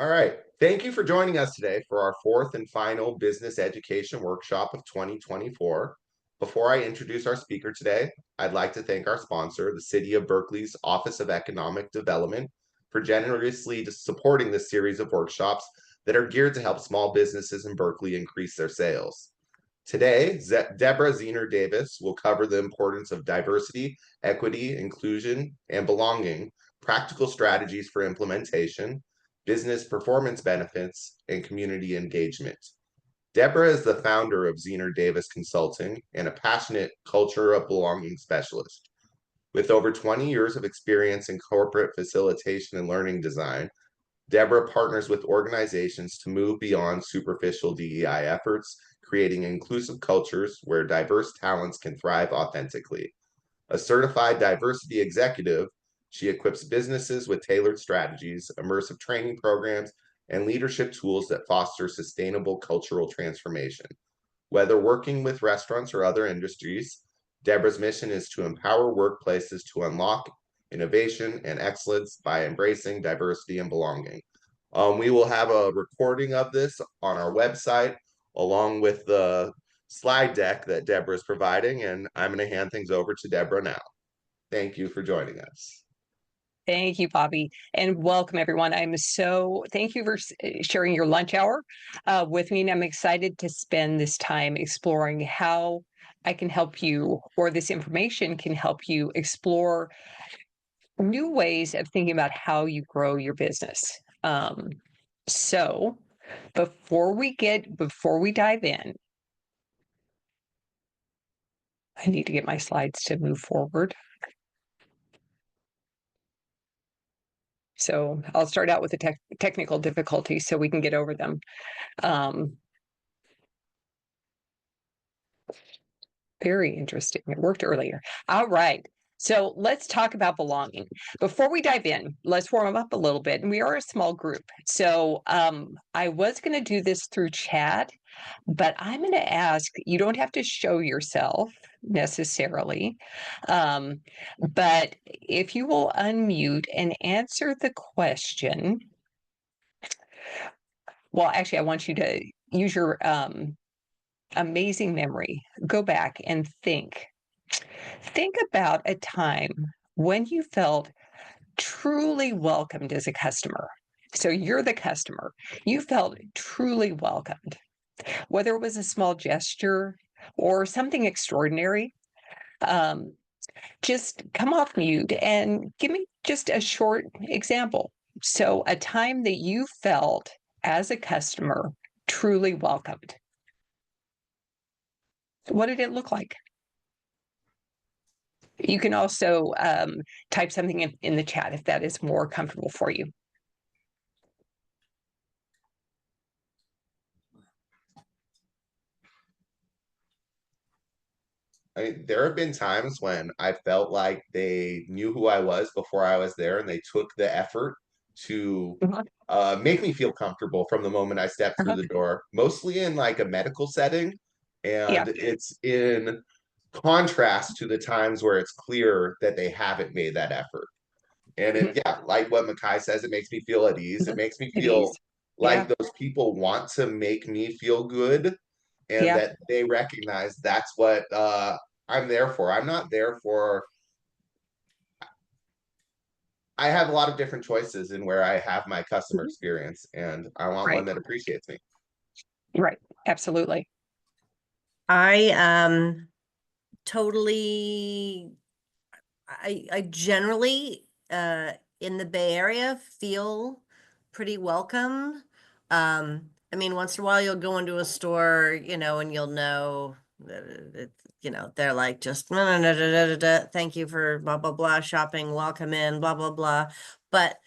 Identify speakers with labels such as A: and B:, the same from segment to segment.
A: All right. Thank you for joining us today for our fourth and final business education workshop of 2024. Before I introduce our speaker today, I'd like to thank our sponsor, the City of Berkeley's Office of Economic Development, for generously supporting this series of workshops that are geared to help small businesses in Berkeley increase their sales. Today, Deborah Zenor-Davis will cover the importance of diversity, equity, inclusion, and belonging, practical strategies for implementation, business performance benefits, and community engagement. Deborah is the founder of Zenor-Davis Consulting and a passionate culture of belonging specialist. With over 20 years of experience in corporate facilitation and learning design, Deborah partners with organizations to move beyond superficial DEI efforts, creating inclusive cultures where diverse talents can thrive authentically. A certified diversity executive, she equips businesses with tailored strategies, immersive training programs, and leadership tools that foster sustainable cultural transformation. Whether working with restaurants or other industries, Deborah's mission is to empower workplaces to unlock innovation and excellence by embracing diversity and belonging. We will have a recording of this on our website along with the slide deck that Deborah is providing, and I'm going to hand things over to Deborah now. Thank you for joining us.
B: Thank you, Bobby, and welcome everyone. Thank you for sharing your lunch hour with me, and I'm excited to spend this time exploring how I can help you, or this information can help you explore new ways of thinking about how you grow your business. So before we dive in, I need to get my slides to move forward. So I'll start out with the technical difficulties so we can get over them. Very interesting. It worked earlier. All right. So let's talk about belonging. Before we dive in, let's warm up a little bit. And we are a small group. So I was going to do this through chat, but I'm going to ask, you don't have to show yourself necessarily, but if you will unmute and answer the question. Well, actually, I want you to use your amazing memory. Go back and think about a time when you felt truly welcomed as a customer. So you're the customer. You felt truly welcomed, whether it was a small gesture or something extraordinary. Just come off mute and give me just a short example. So a time that you felt as a customer truly welcomed. What did it look like? You can also type something in the chat if that is more comfortable for you.
A: I mean, there have been times when I felt like they knew who I was before I was there, and they took the effort to make me feel comfortable from the moment I stepped through the door, mostly in like a medical setting. And it's in contrast to the times where it's clear that they haven't made that effort. And like what Makai says, it makes me feel at ease. It makes me feel like those people want to make me feel good, and that they recognize that's what I'm there for. I'm not there for. I have a lot of different choices in where I have my customer experience, and I want one that appreciates me.
B: Right. Absolutely.
C: I generally in the Bay Area feel pretty welcome. I mean, once in a while you'll go into a store, and you'll know that they're like, just thank you for blah blah blah shopping, welcome in, blah blah blah. But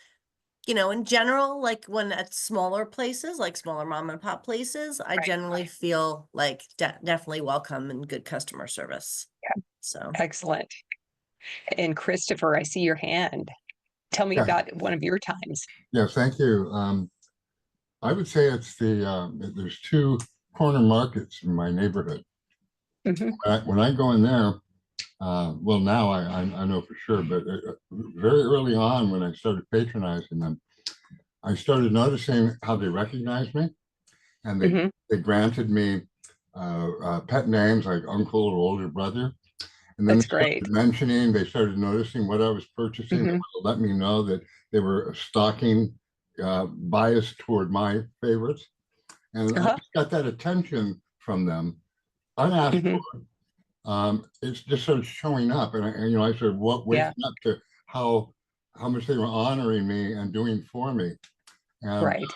C: in general, like when at smaller places, like smaller mom and pop places, I generally feel like definitely welcome and good customer service. So
B: excellent. And Christopher, I see your hand. Tell me about one of your times.
D: Yeah, thank you. I would say it's there's two corner markets in my neighborhood. When I go in there, well, now I know for sure, but very early on when I started patronizing them, I started noticing how they recognized me, and
B: Mhm.
D: they granted me pet names like uncle or older brother. And then
B: That's great.
D: they started noticing what I was purchasing. They
B: Mhm.
D: would let me know that they were stocking biased toward my favorites. And I
B: Uh-huh.
D: just got that attention from them, unasked
B: Mhm.
D: for. It's just sort of showing up. And I sort of
B: Yeah,
D: waking up to how much they were honoring me and doing for me. And
B: right.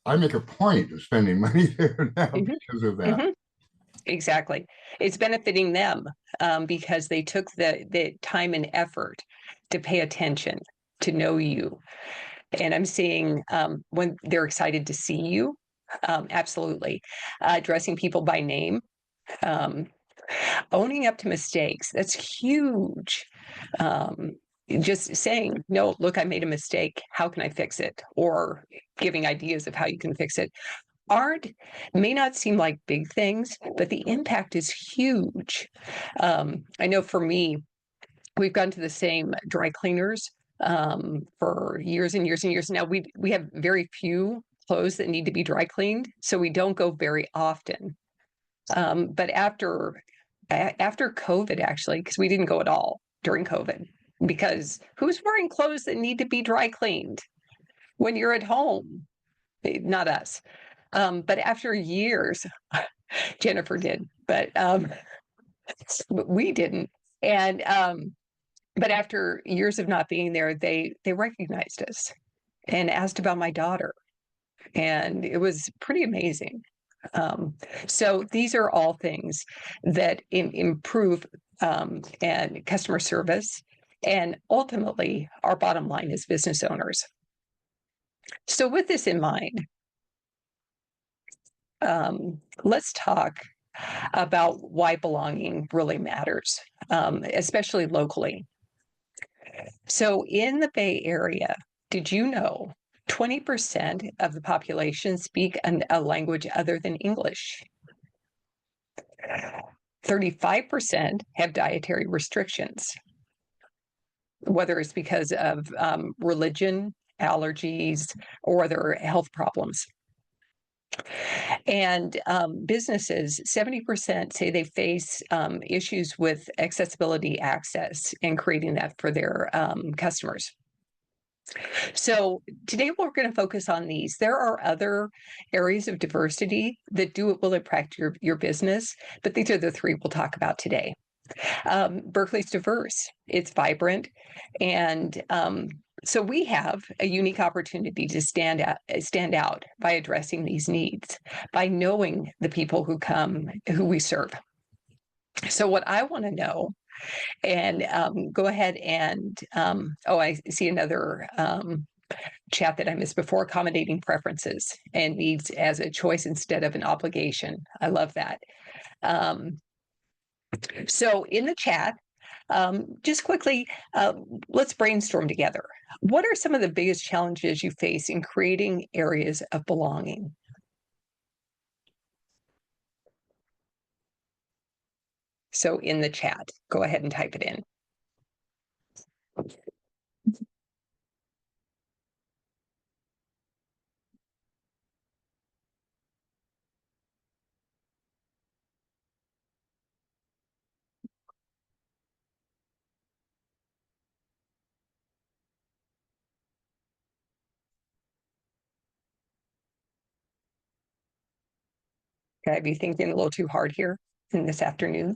D: I make a point of spending money there now
B: Mhm.
D: because of that.
B: Mhm. Exactly. It's benefiting them because they took the time and effort to pay attention, to know you. And I'm seeing when they're excited to see you, absolutely. Addressing people by name, um, owning up to mistakes. That's huge. Um, just saying, no, look, I made a mistake. How can I fix it? Or giving ideas of how you can fix it. Art may not seem like big things, but the impact is huge. I know for me, we've gone to the same dry cleaners for years and years and years. Now we have very few clothes that need to be dry cleaned, so we don't go very often. But after COVID, actually, because we didn't go at all during COVID, because who's wearing clothes that need to be dry cleaned when you're at home? Not us. But after years, Jennifer did, but we didn't. And but after years of not being there, they recognized us and asked about my daughter, and it was pretty amazing. Um, so these are all things that improve and customer service, and ultimately our bottom line as business owners. So with this in mind, let's talk about why belonging really matters, especially locally. So in the Bay Area, did you know 20% of the population speak a language other than English? 35% have dietary restrictions, whether it's because of religion, allergies, or other health problems. And businesses, 70% say they face issues with accessibility access and creating that for their customers. So today we're going to focus on these. There are other areas of diversity that will impact your business, but these are the three we'll talk about today. Berkeley's diverse, it's vibrant, and so we have a unique opportunity to stand out by addressing these needs, by knowing the people who we serve. So what I want to know, and go ahead and I see another chat that I missed before, accommodating preferences and needs as a choice instead of an obligation. I love that. So in the chat, just quickly, let's brainstorm together. What are some of the biggest challenges you face in creating areas of belonging? So in the chat, go ahead and type it in. Can I be thinking a little too hard here in this afternoon?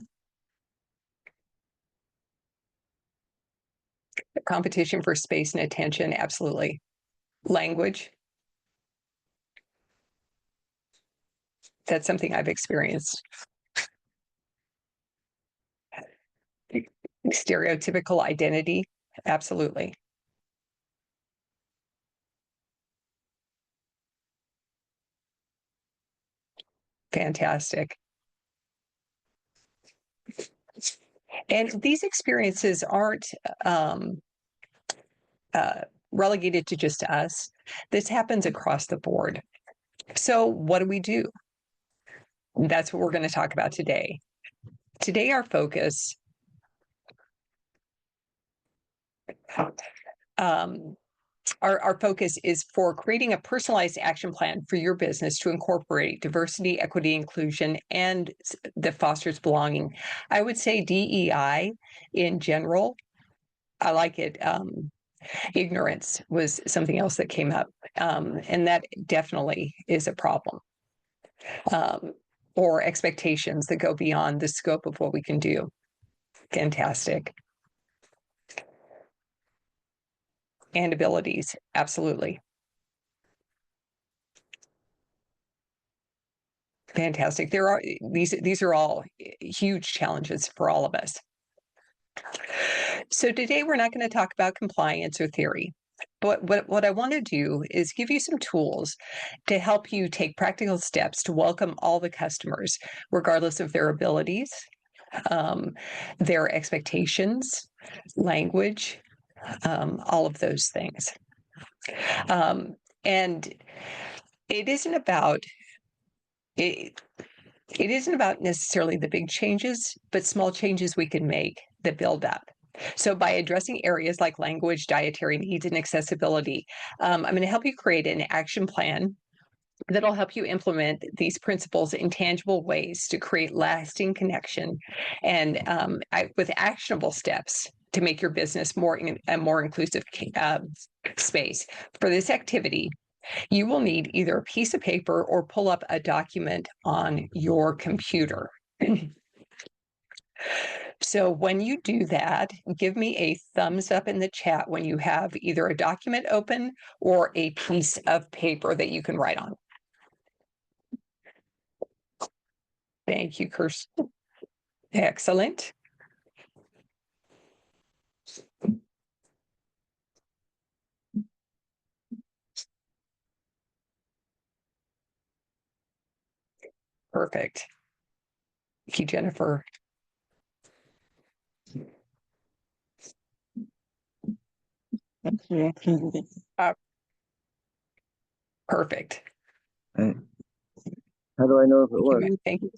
B: The competition for space and attention, absolutely. Language, that's something I've experienced. Stereotypical identity, absolutely. Fantastic. And these experiences aren't relegated to just us. This happens across the board. So what do? That's what we're going to talk about today. Today, our focus our focus is for creating a personalized action plan for your business to incorporate diversity, equity, inclusion, and that fosters belonging. I would say DEI in general, I like it. Ignorance was something else that came up, and that definitely is a problem. Or expectations that go beyond the scope of what we can do. Fantastic. And abilities, absolutely. Fantastic. There are these are all huge challenges for all of us. So today we're not going to talk about compliance or theory. But what I want to do is give you some tools to help you take practical steps to welcome all the customers, regardless of their abilities, their expectations, language, all of those things. And it isn't about it. It isn't about necessarily the big changes, but small changes we can make that build up. So by addressing areas like language, dietary needs, and accessibility, I'm going to help you create an action plan that'll help you implement these principles in tangible ways to create lasting connection and with actionable steps to make your business a more inclusive space. For this activity, you will need either a piece of paper or pull up a document on your computer. So when you do that, give me a thumbs up in the chat when you have either a document open or a piece of paper that you can write on. Thank you, Kirsten. Excellent. Perfect. Thank you, Jennifer. Perfect.
E: How do I know if it works?
B: Thank you.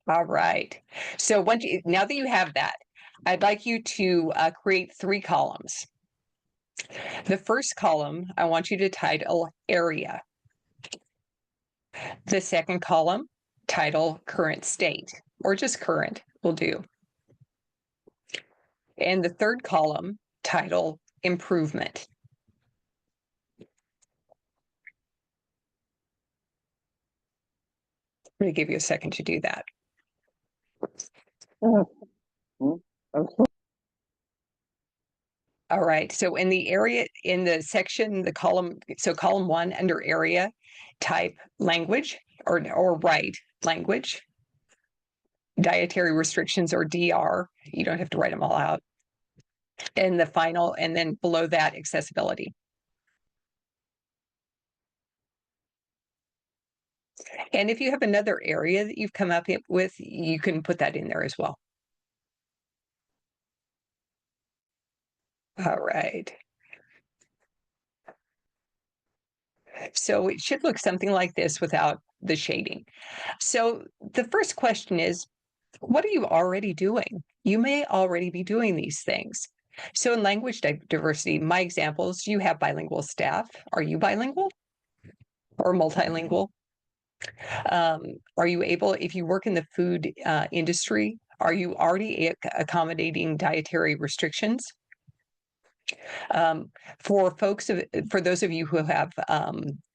B: All right. So now that you have that, I'd like you to create 3 columns. The first column, I want you to title area. The second column, title current state, or just current will do. And the third column, title improvement. I'm going to give you a second to do that. All right, so in the area, in the section, the column, so column 1 under area, type language or write language, dietary restrictions or DR. You don't have to write them all out. And the final, and then below that, accessibility. And if you have another area that you've come up with, you can put that in there as well. All right. So it should look something like this without the shading. So the first question is, what are you already doing? You may already be doing these things. So in language diversity, my examples, you have bilingual staff. Are you bilingual or multilingual? Are you able, if you work in the food industry, are you already accommodating dietary restrictions? For those of you who have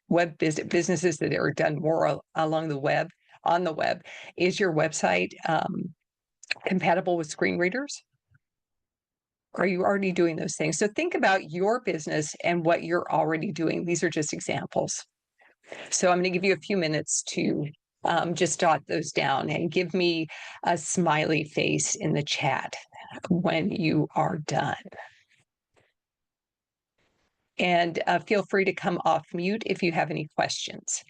B: web businesses that are done more along the web, on the web, is your website compatible with screen readers? Are you already doing those things? So think about your business and what you're already doing. These are just examples. So I'm going to give you a few minutes to just jot those down and give me a smiley face in the chat when you are done. And feel free to come off mute if you have any questions.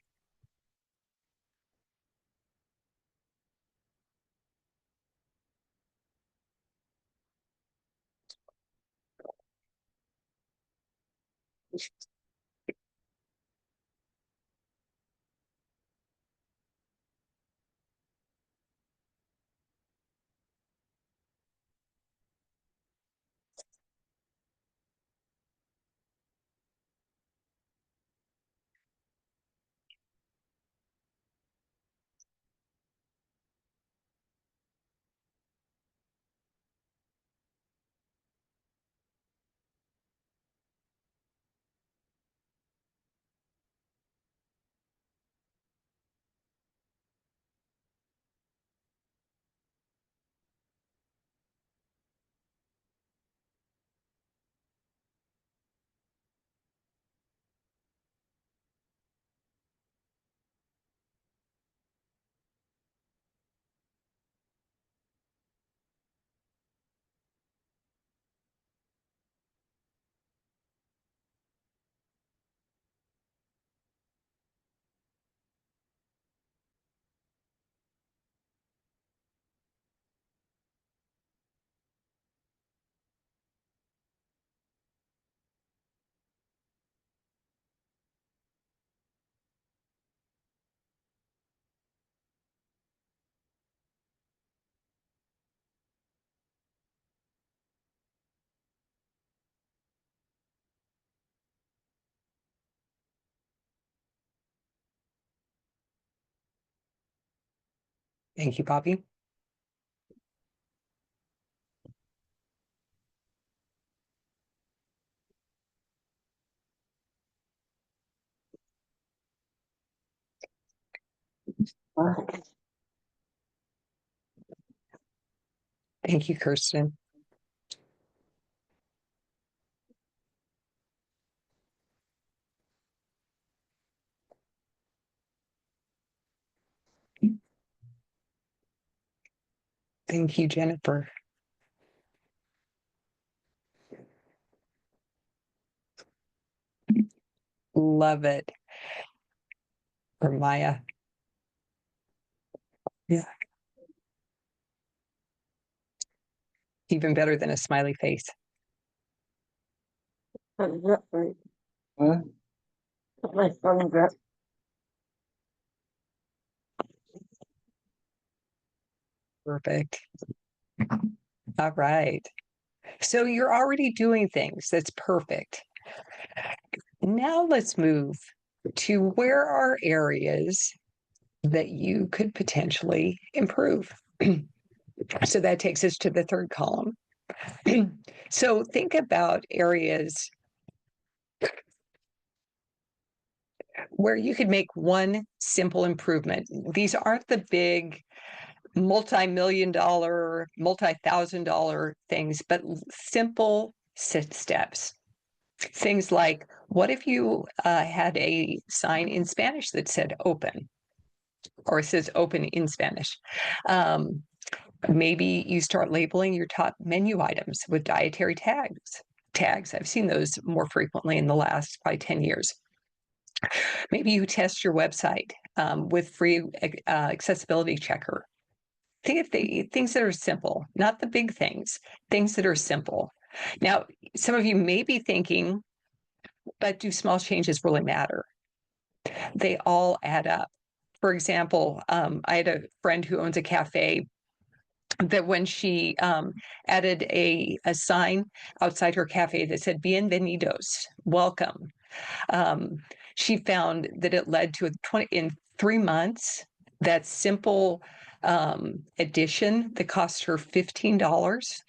B: Thank you, Bobby. Thank you, Kirsten. Thank you, Jennifer. Love it. Or Maya. Yeah. Even better than a smiley face.
E: Huh? My son got
B: Perfect. All right. So you're already doing things. That's perfect. Now let's move to where are areas that you could potentially improve. So that takes us to the third column. So think about areas where you could make one simple improvement. These aren't the big multi-million dollar, multi-thousand-dollar things, but simple steps. Things like, what if you had a sign in Spanish that said open, or it says open in Spanish? Maybe you start labeling your top menu items with dietary tags. I've seen those more frequently in the last probably 10 years. Maybe you test your website with free accessibility checker. Think of things that are simple, not the big things that are simple. Now, some of you may be thinking, but do small changes really matter? They all add up. For example, I had a friend who owns a cafe that when she added a sign outside her cafe that said "Bienvenidos," welcome, she found that it led to in 3 months, that simple addition that cost her $15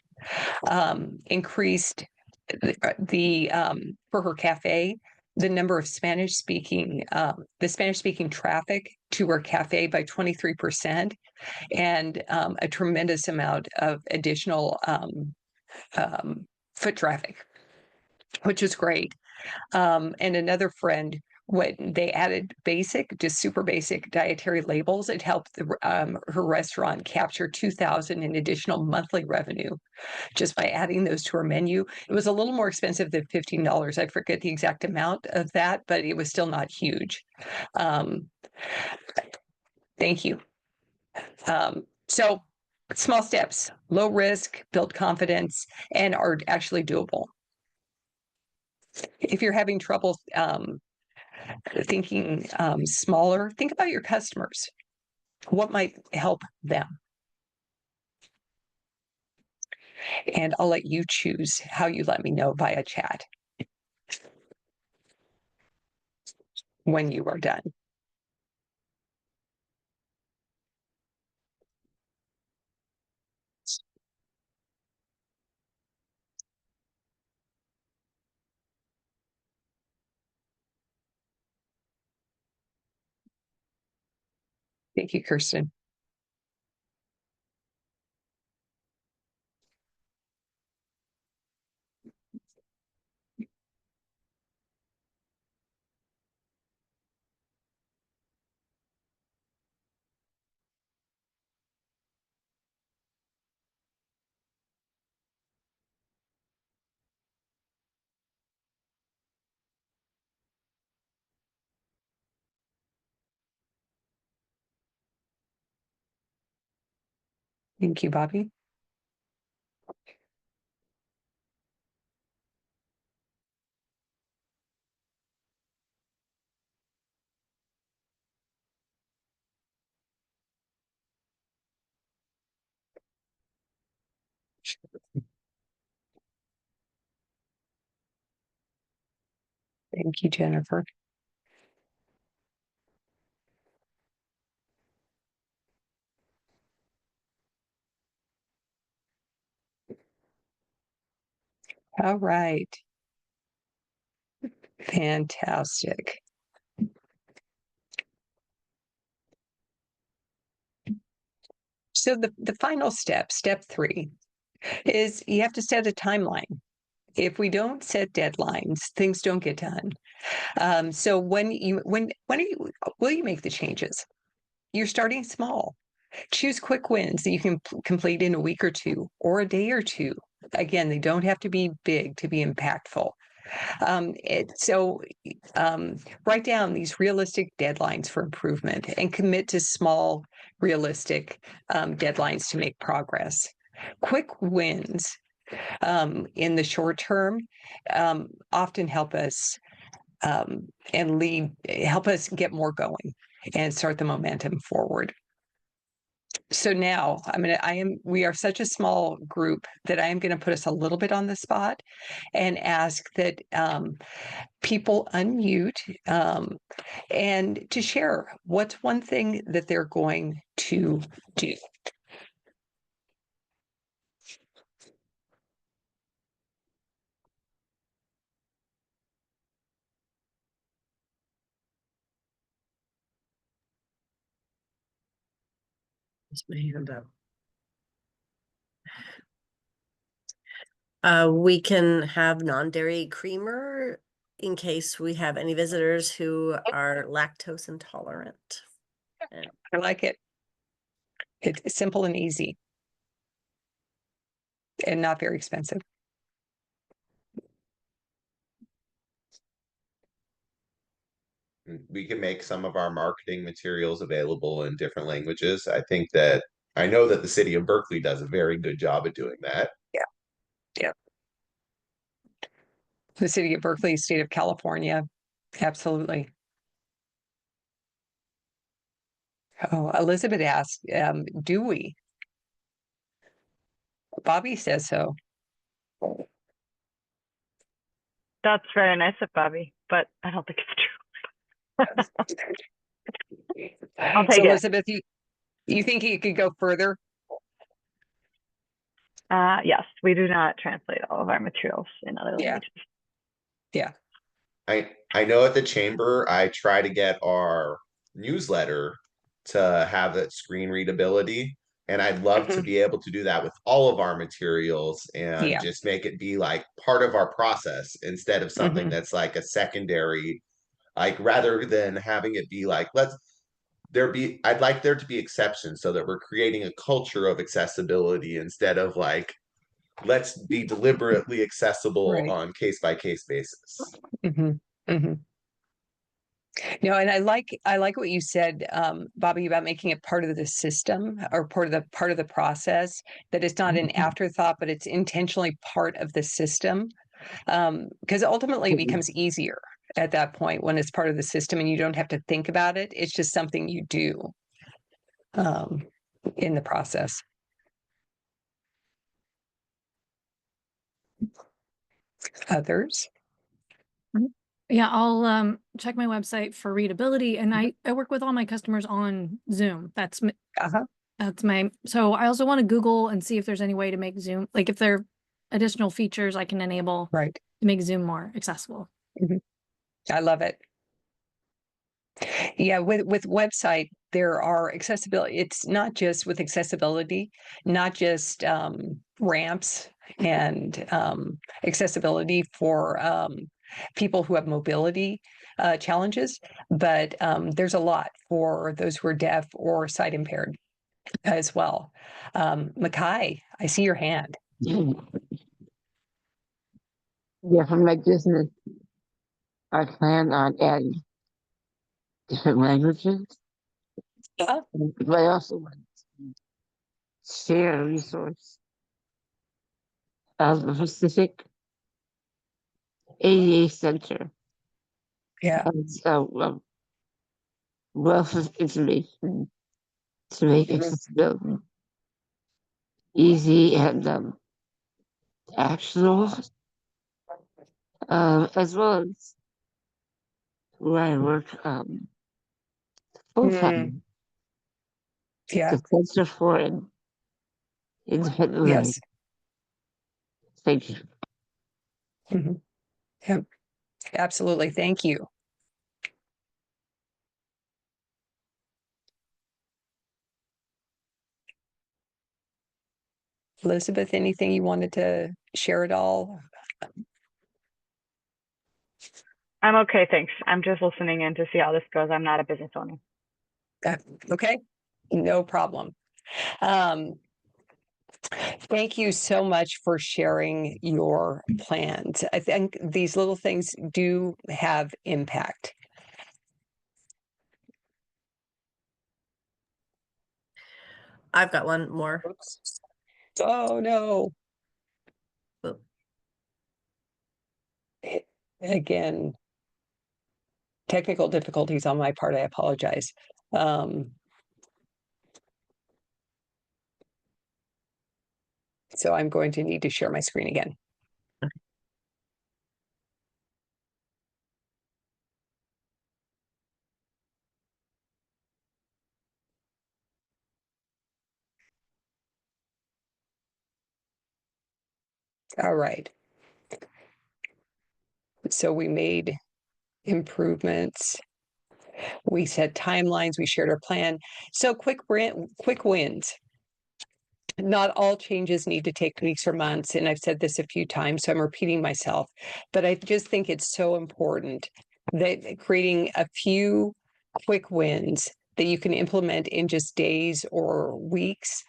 B: increased the for her cafe the number of Spanish speaking traffic to her cafe by 23%, and a tremendous amount of additional foot traffic, which is great. And another friend, when they added just super basic dietary labels, it helped her restaurant capture $2,000 in additional monthly revenue just by adding those to her menu. It was a little more expensive than $15. I forget the exact amount of that, but it was still not huge. Thank you. So small steps, low risk, build confidence, and are actually doable. If you're having trouble thinking smaller, think about your customers. What might help them? And I'll let you choose how you let me know via chat when you are done. Thank you, Kirsten. Thank you, Bobby. Thank you, Jennifer. All right. Fantastic. So the final step, step 3, is you have to set a timeline. If we don't set deadlines, things don't get done. So when will you make the changes? You're starting small. Choose quick wins that you can complete in a week or two or a day or two. Again, they don't have to be big to be impactful. Write down these realistic deadlines for improvement and commit to small, realistic deadlines to make progress. Quick wins in the short term often help us help us get more going and start the momentum forward. So now we are such a small group that I am going to put us a little bit on the spot and ask that people unmute and to share what's one thing that they're going to do.
C: My hand up. We can have non-dairy creamer in case we have any visitors who are lactose intolerant.
B: I like it. It's simple and easy and not very expensive.
A: We can make some of our marketing materials available in different languages. I know that the city of Berkeley does a very good job at doing that.
B: Yeah. Yeah. The city of Berkeley, state of California. Absolutely. Oh, Elizabeth asked, do we? Bobby says so.
F: That's very nice of Bobby, but I don't think it's true. I'll take
B: So
F: it.
B: Elizabeth, you think you could go further?
F: Yes, we do not translate all of our materials in other languages.
B: Yeah.
A: I know at the chamber, I try to get our newsletter to have that screen readability. And I'd love to be able to do that with all of our materials and just make it be like part of our process instead of something that's like a secondary, like rather than having it be like, I'd like there to be exceptions so that we're creating a culture of accessibility instead of like, let's be deliberately accessible on case by case basis.
B: No, and I like what you said, Bobby, about making it part of the system or part of the process, that it's not an afterthought, but it's intentionally part of the system. Because ultimately it becomes easier at that point when it's part of the system and you don't have to think about it. It's just something you do in the process. Others?
G: Yeah, I'll check my website for readability, and I work with all my customers on Zoom. That's my, so I also want to Google and see if there's any way to make Zoom, like if there are additional features I can enable to make Zoom more accessible.
B: I love it. Yeah, with website, there are accessibility. It's not just with accessibility, not just ramps and accessibility for people who have mobility challenges, but there's a lot for those who are deaf or sight impaired as well. Makai, I see your hand.
E: Yeah, from my business, I plan on adding different languages, but I also want to share a resource of the Pacific ADA Center. And so, wealth of information to make accessibility easy and actionable, as well as where I work full time. The Center for Independent Learning. Thank you.
B: Mhm. Yeah, absolutely. Thank you. Elizabeth, anything you wanted to share at all?
F: I'm okay, thanks. I'm just listening in to see how this goes. I'm not a business owner.
B: Okay, no problem. Thank you so much for sharing your plans. I think these little things do have impact.
C: I've got one more.
B: Oops. Oh, no.
C: Oop.
B: Again, technical difficulties on my part. I apologize. So I'm going to need to share my screen again. All right. So we made improvements. We set timelines. We shared our plan. So quick wins. Not all changes need to take weeks or months. And I've said this a few times, so I'm repeating myself, but I just think it's so important that creating a few quick wins that you can implement in just days or weeks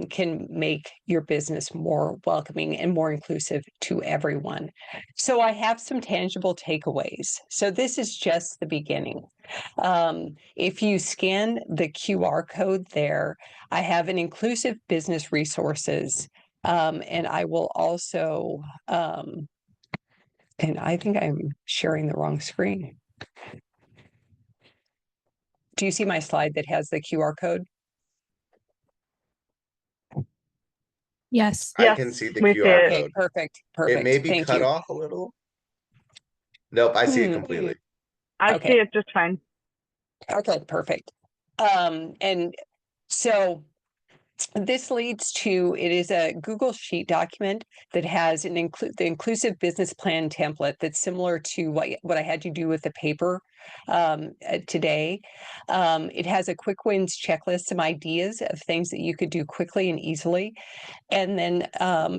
B: can make your business more welcoming and more inclusive to everyone. So I have some tangible takeaways. So this is just the beginning. If you scan the QR code there, I have an inclusive business resources, and I will also, and I think I'm sharing the wrong screen. Do you see my slide that has the QR code?
G: Yes.
A: I
F: Yes,
A: can see the
F: we see
A: QR
F: it.
B: Okay,
A: code.
B: perfect,
A: It may
B: perfect.
A: be
B: Thank
A: cut
B: you.
A: off a little. Nope, I see it
B: Hmm.
A: completely.
F: I
B: Okay.
F: see it just fine.
B: Okay, perfect. And so this leads to, it is a Google Sheet document that has the inclusive business plan template that's similar to what I had you do with the paper today. It has a quick wins checklist, some ideas of things that you could do quickly and easily. And then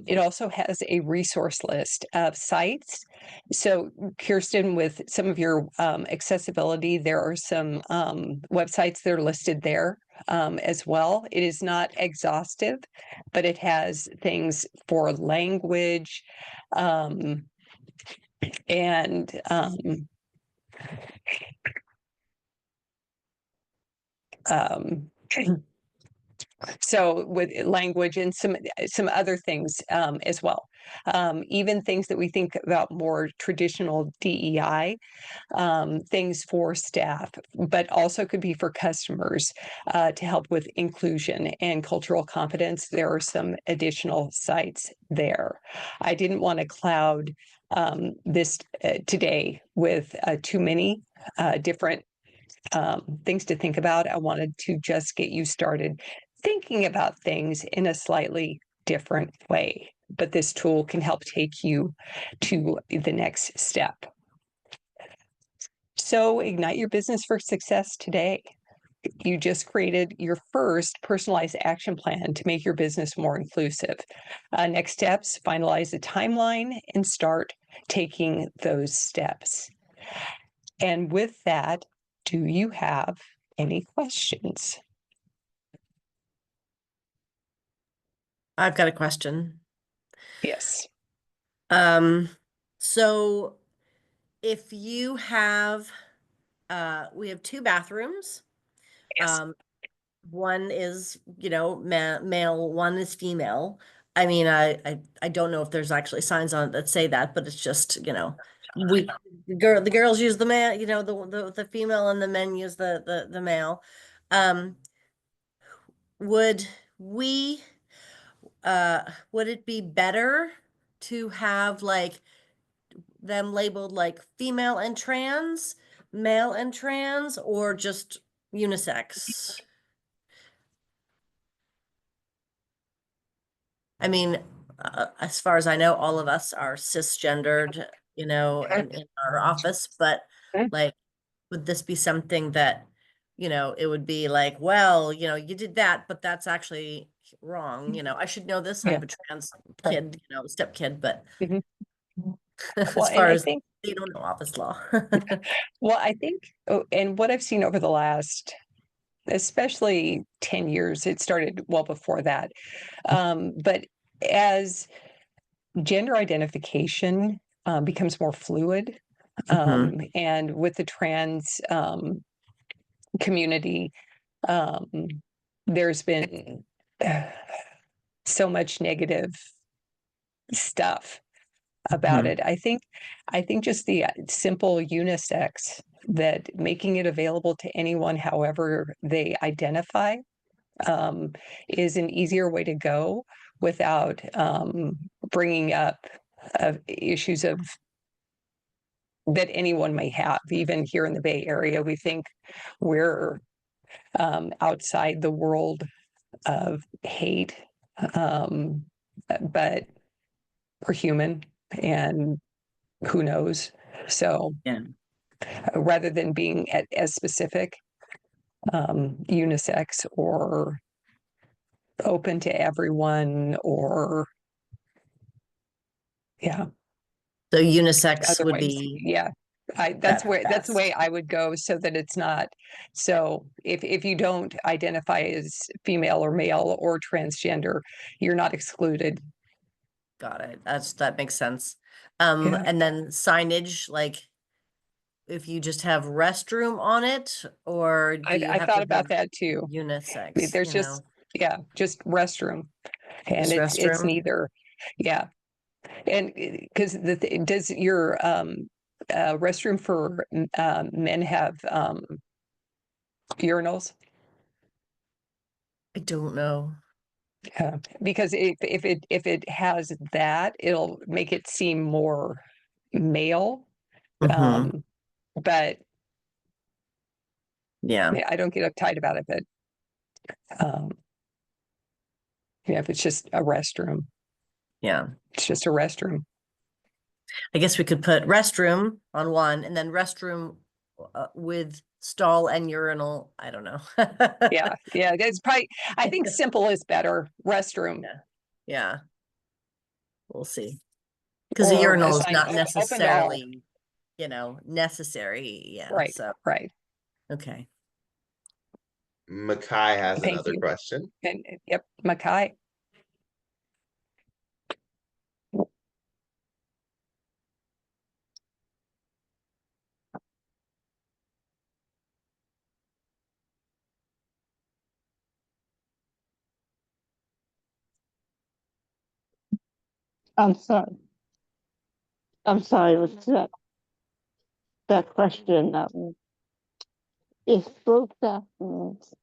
B: it also has a resource list of sites. So Kirsten, with some of your accessibility, there are some websites that are listed there as well. It is not exhaustive, but it has things for language and so with language and some other things as well. Even things that we think about more traditional DEI, things for staff, but also could be for customers to help with inclusion and cultural competence. There are some additional sites there. I didn't want to cloud this today with too many different things to think about. I wanted to just get you started thinking about things in a slightly different way. But this tool can help take you to the next step. So ignite your business for success today. You just created your first personalized action plan to make your business more inclusive. Next steps, finalize the timeline and start taking those steps. And with that, do you have any questions?
C: I've got a question.
B: Yes.
C: So if you have, we have 2 bathrooms.
B: Yes.
C: One is, male, one is female. I mean, I don't know if there's actually signs on it that say that, but it's just, the girls use the man, the female, and the men use the male. Would we, would it be better to have like them labeled like female and trans, male and trans, or just unisex? I mean, as far as I know, all of us are cisgendered, you know, in our office, but
B: Okay.
C: like, would this be something that, you know, it would be like, well, you know, you did that, but that's actually wrong. You know, I should know this. I
B: Yeah.
C: have a trans kid, you know, step kid, but
B: Mhm.
C: as
B: Well, and
C: far
B: I
C: as
B: think,
C: they don't know office law.
B: well, I think, and what I've seen over the last, especially 10 years, it started well before that. But as gender identification becomes more fluid,
C: Mhm.
B: and with the trans community, um, there's been so much negative stuff about
C: Mhm.
B: it. I think just the simple unisex, that making it available to anyone however they identify, is an easier way to go without bringing up issues of that anyone may have. Even here in the Bay Area, we think we're outside the world of hate, um, but we're human, and who knows? So
C: Yeah.
B: rather than being as specific, unisex or open to everyone, or yeah,
C: So unisex
B: other
C: would
B: ways.
C: be
B: Yeah. That's
C: that's
B: where that's the way
C: best.
B: I would go, so that it's not, so if you don't identify as female or male or transgender, you're not excluded.
C: Got it. That makes sense.
B: Yeah.
C: And then signage, like if you just have restroom on it, or do you
B: I
C: have to
B: thought about
C: have
B: that too.
C: unisex,
B: There's
C: you know,
B: just, yeah, just restroom, and
C: just
B: it's
C: restroom?
B: neither. Yeah. And because does your restroom for men have urinals?
C: I don't know.
B: Because if it has that, it'll make it seem more male.
C: Mm-hmm.
B: Um, but
C: Yeah.
B: yeah, I don't get uptight about it. But um, yeah, if it's just a restroom,
C: Yeah.
B: it's just a restroom.
C: I guess we could put restroom on one and then restroom with stall and urinal. I don't know.
B: Yeah, yeah. It's probably. I think simple is better. Restroom
C: Yeah. Yeah. We'll see. Because a
B: or a
C: urinal is
B: sign
C: not
B: open to all.
C: necessarily, you know, necessary. Yeah.
B: Right,
C: So,
B: right.
C: okay.
A: Makai has
B: Thank
A: another
B: you.
A: question.
B: And yep, Makai.
E: I'm sorry. I'm sorry. What's that question? If both bathrooms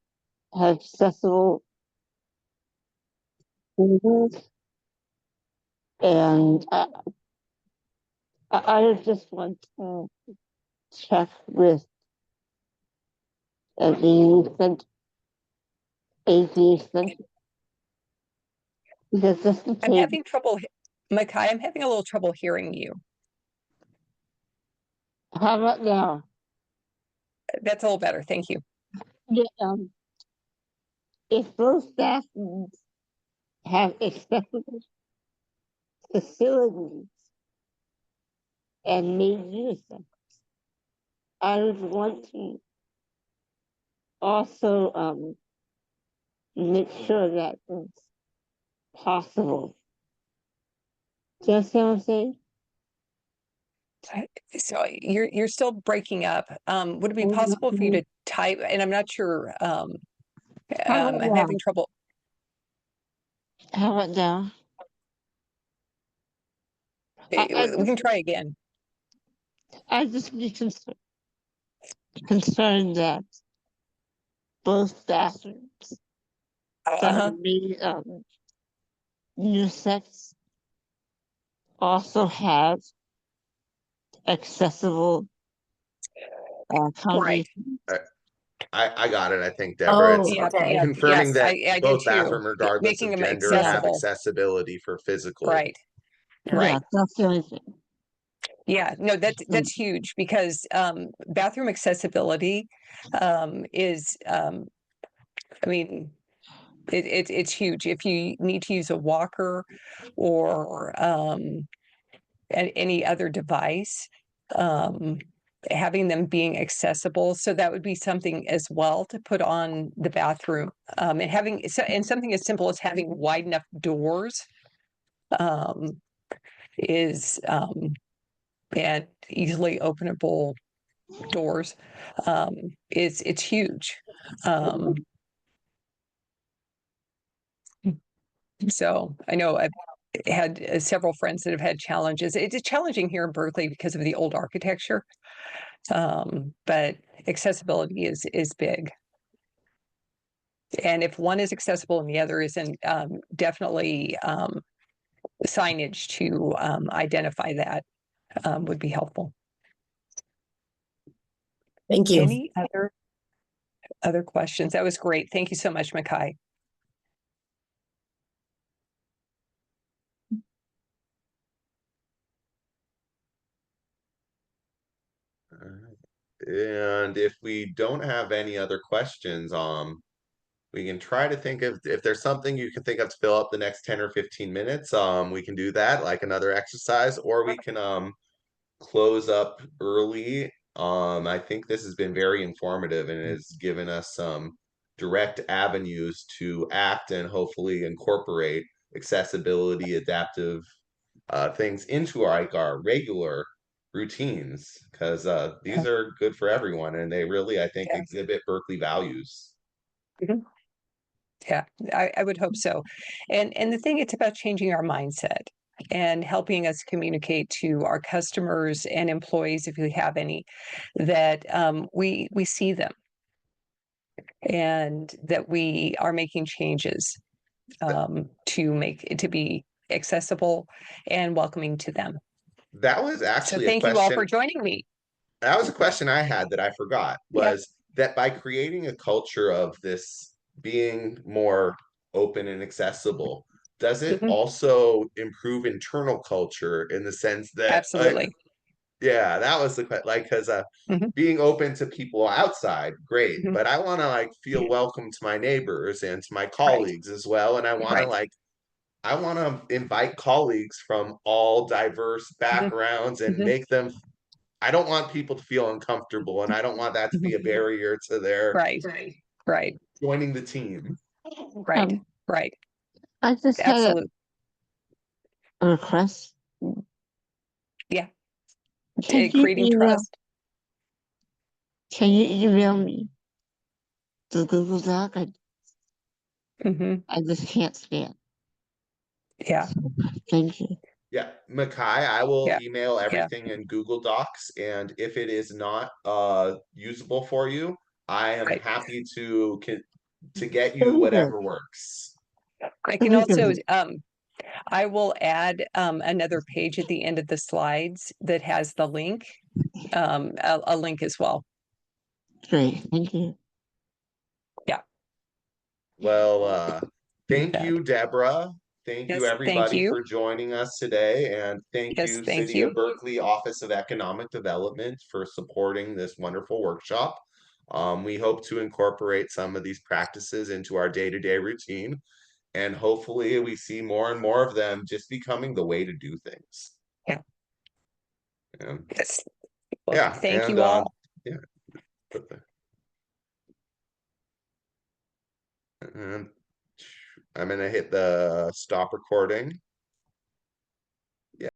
E: have accessible windows, and I just want to check with the AV center, because this is
B: I'm having trouble, Makai. I'm having a little trouble hearing you.
E: how about now?
B: That's a little better. Thank you.
E: Yeah, if both bathrooms have accessible facilities and made use of, I would want to also make sure that it's possible. Do you understand what I'm saying?
B: So you're still breaking up. Would it be possible for you to type? And I'm not sure.
E: How about
B: I'm
E: now?
B: having trouble.
E: How about now?
B: We can try again.
E: I just be concerned that both bathrooms that are
B: Uh-huh.
E: made unisex also have accessible
B: Right.
E: combinations.
A: I got it. I think, Deborah,
C: Oh,
A: it's
B: Yeah,
C: okay.
B: yeah,
A: confirming
B: yes,
A: that
B: I did
A: both
B: too.
A: bathroom, regardless
B: Making
A: of
B: them
A: gender, have
B: accessible,
A: accessibility for physical.
B: right,
C: Yeah.
B: right.
E: Yeah, that's the only thing.
B: Yeah, no, that's huge because bathroom accessibility is I mean it's huge. If you need to use a walker or any other device, um, having them being accessible. So that would be something as well to put on the bathroom, and having and something as simple as having wide enough doors um, is and easily openable doors it's huge. Um, so I know I've had several friends that have had challenges. It's challenging here in Berkeley because of the old architecture, but accessibility is big. And if one is accessible and the other isn't, definitely signage to identify that would be helpful.
C: Thank you.
B: Any other questions? That was great. Thank you so much, Makai.
A: And if we don't have any other questions, we can try to think of if there's something you can think of to fill up the next 10 or 15 minutes. We can do that, like another exercise, or we can close up early. I think this has been very informative and has given us some direct avenues to act and hopefully incorporate accessibility, adaptive things into our regular routines, because these are good for everyone and they really, I think,
B: Yeah.
A: exhibit Berkeley values.
B: Yeah, I would hope so. And the thing, it's about changing our mindset and helping us communicate to our customers and employees, if we have any, that we see them and that we are making changes to make it to be accessible and welcoming to them.
A: That was
B: So
A: actually a
B: thank you all for
A: question.
B: joining me.
A: That was a question I had that I forgot,
B: Yeah.
A: was that by creating a culture of this being more open and accessible, does it
B: Mhm.
A: also improve internal culture in the sense that, like,
B: Absolutely.
A: yeah, that was the question, like, because
B: Mhm.
A: being open to people outside, great,
B: Mhm.
A: but I want to like feel welcome to my neighbors and to my
B: Right.
A: colleagues as well, and I want to
B: Right.
A: like I want to invite colleagues from all diverse
B: Mhm.
A: backgrounds and
B: Mhm.
A: make them. I don't want people to feel uncomfortable, and I don't want that to be a
B: Mhm.
A: barrier to their
B: Right. Right.
A: joining the team.
B: Right. Right.
E: I just had
B: Absolutely.
E: a request.
B: Yeah.
E: Can you
B: Creating
E: email?
B: trust.
E: Can you email me the Google Doc?
B: Hmm.
E: I just can't scan.
B: Yeah.
E: Thank you.
A: Yeah, Makai, I will
B: Yeah.
A: email
B: Yeah.
A: everything in Google Docs, and if it is not usable for you, I am
B: Right.
A: happy to get you whatever works.
B: I can also I will add another page at the end of the slides that has the link, a link as well.
E: Great, thank you.
B: Yeah.
A: Well, thank
B: That.
A: you, Deborah. Thank you,
B: Yes. Thank
A: everybody,
B: you.
A: for joining us today. And thank
B: Yes.
A: you,
B: Thank
A: City
B: you.
A: of Berkeley Office of Economic Development, for supporting this wonderful workshop. We hope to incorporate some of these practices into our day-to-day routine. And hopefully we see more and more of them just becoming the way to do things.
B: Yeah.
A: Yeah.
B: Yes. Well,
A: Yeah.
B: thank
A: And
B: you all.
A: yeah. And I'm gonna hit the stop recording.